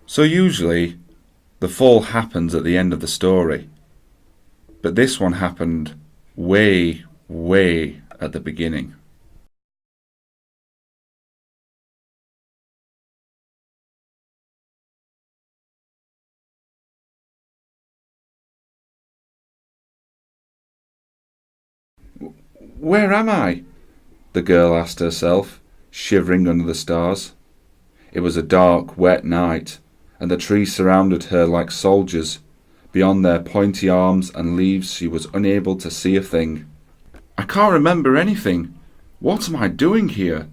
So usually, the fall happens at the end of the story, but this one happened way, way at the beginning. Where am I? The girl asked herself, shivering under the stars. It was a dark, wet night, and the trees surrounded her like soldiers. Beyond their pointy arms and leaves she was unable to see a thing. I can't remember anything. What am I doing here?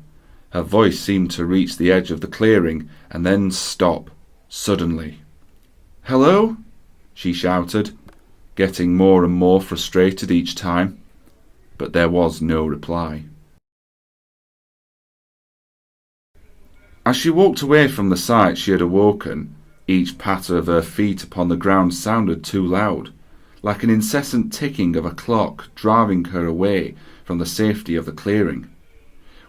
Her voice seemed to reach the edge of the clearing and then stop, suddenly. Hello? She shouted, getting more and more frustrated each time. But there was no reply. As she walked away from the site she had awoken, each patter of her feet upon the ground sounded too loud, like an incessant ticking of a clock driving her away from the safety of the clearing.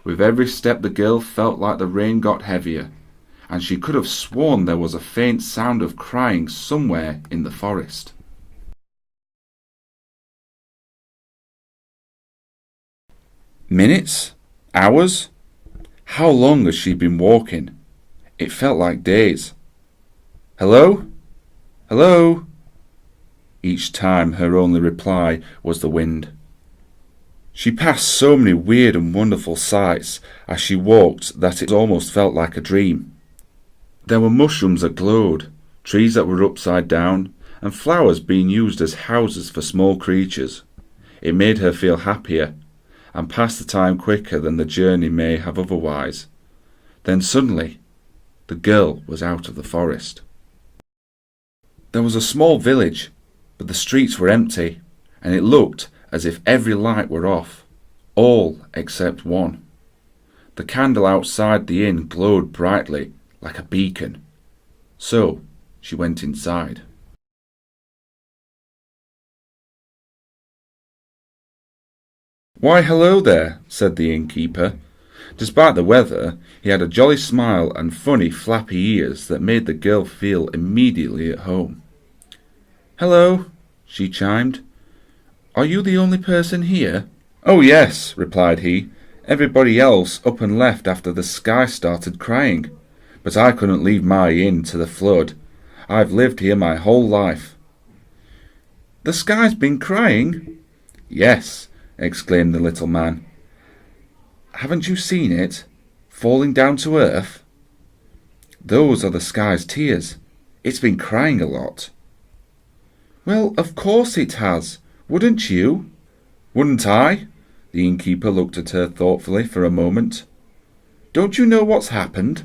With every step the girl felt like the rain got heavier, and she could have sworn there was a faint sound of crying somewhere in the forest. Minutes? Hours? How long had she been walking? It felt like days. Hello? Hello? Each time her only reply was the wind. She passed so many weird and wonderful sights as she walked that it almost felt like a dream. There were mushrooms that glowed, trees that were upside down, and flowers being used as houses for small creatures. It made her feel happier, and passed the time quicker than the journey may have otherwise. Then suddenly, the girl was out of the forest. There was a small village, but the streets were empty, and it looked as if every light were off, all except one. The candle outside the inn glowed brightly, like a beacon. So she went inside. "Why, hello there," said the innkeeper. Despite the weather, he had a jolly smile and funny flappy ears that made the girl feel immediately at home. "Hello," she chimed. "Are you the only person here?" "Oh, yes," replied he. "Everybody else up and left after the sky started crying. But I couldn't leave my inn to the flood. I've lived here my whole life." "The sky's been crying?" "Yes," exclaimed the little man. "Haven't you seen it, falling down to earth? Those are the sky's tears. It's been crying a lot." "Well, of course it has. Wouldn't you?" "Wouldn't I?" The innkeeper looked at her thoughtfully for a moment. "Don't you know what's happened?"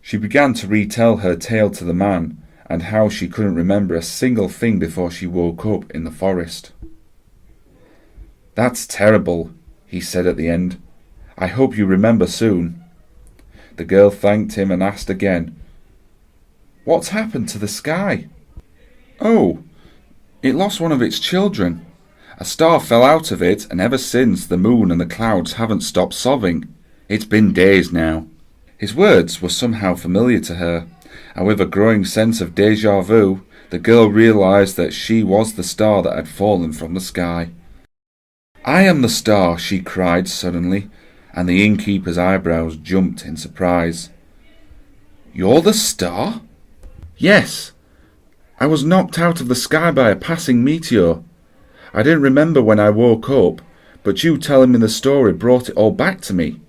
She began to retell her tale to the man, and how she couldn't remember a single thing before she woke up in the forest. "That's terrible," he said at the end. "I hope you remember soon." The girl thanked him and asked again, "What's happened to the sky?" "Oh, it lost one of its children. A star fell out of it, and ever since the moon and the clouds haven't stopped sobbing. It's been days now." His words were somehow familiar to her, and with a growing sense of déjà vu, the girl realized that she was the star that had fallen from the sky. "I am the star," she cried suddenly, and the innkeeper's eyebrows jumped in surprise. "You're the star?" "Yes. I was knocked out of the sky by a passing meteor. I didn't remember when I woke up, but you telling me the story brought it all back to me."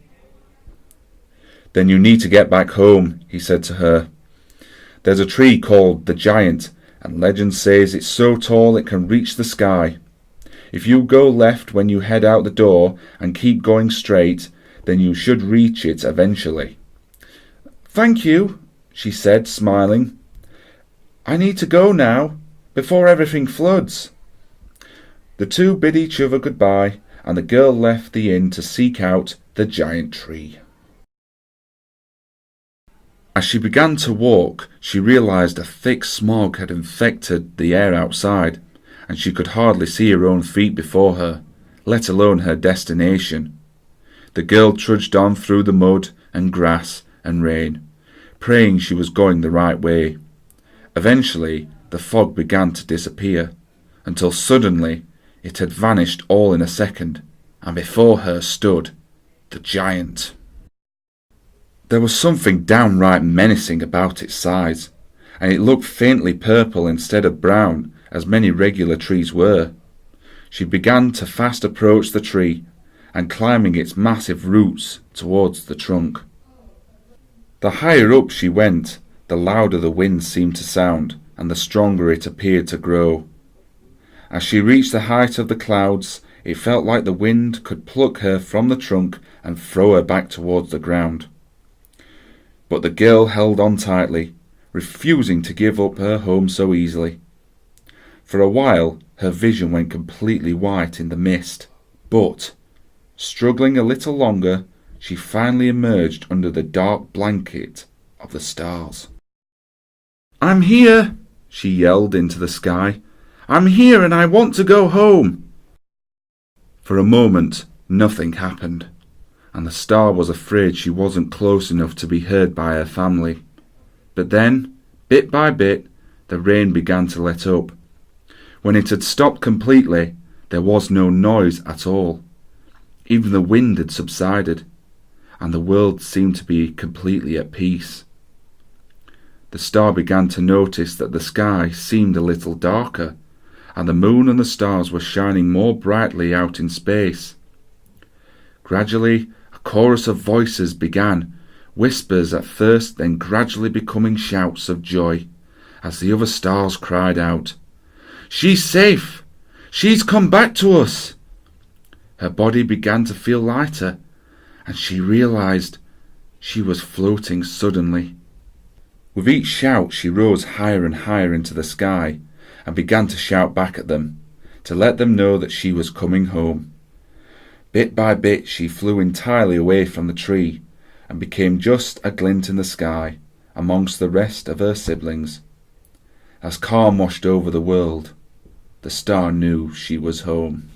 "Then you need to get back home," he said to her. "There's a tree called the Giant, and legend says it's so tall it can reach the sky. If you go left when you head out the door and keep going straight, then you should reach it eventually." "Thank you," she said, smiling. "I need to go now, before everything floods." The two bid each other goodbye, and the girl left the inn to seek out the giant tree. As she began to walk, she realized a thick smog had infected the air outside, and she could hardly see her own feet before her, let alone her destination. The girl trudged on through the mud and grass and rain, praying she was going the right way. Eventually, the fog began to disappear, until suddenly it had vanished all in a second, and before her stood the giant. There was something downright menacing about its size, and it looked faintly purple instead of brown, as many regular trees were. She began to fast approach the tree, and climbing its massive roots towards the trunk. The higher up she went, the louder the wind seemed to sound, and the stronger it appeared to grow. As she reached the height of the clouds, it felt like the wind could pluck her from the trunk and throw her back towards the ground. But the girl held on tightly, refusing to give up her home so easily. For a while her vision went completely white in the mist, but, struggling a little longer, she finally emerged under the dark blanket of the stars. "I'm here!" she yelled into the sky. "I'm here and I want to go home!" For a moment nothing happened, and the star was afraid she wasn't close enough to be heard by her family. But then, bit by bit, the rain began to let up. When it had stopped completely, there was no noise at all. Even the wind had subsided, and the world seemed to be completely at peace. The star began to notice that the sky seemed a little darker, and the moon and the stars were shining more brightly out in space. Gradually, a chorus of voices began, whispers at first, then gradually becoming shouts of joy, as the other stars cried out, "She's safe! She's come back to us!" Her body began to feel lighter, and she realized she was floating suddenly. With each shout she rose higher and higher into the sky, and began to shout back at them, to let them know that she was coming home. Bit by bit she flew entirely away from the tree, and became just a glint in the sky, amongst the rest of her siblings. As calm washed over the world, the star knew she was home.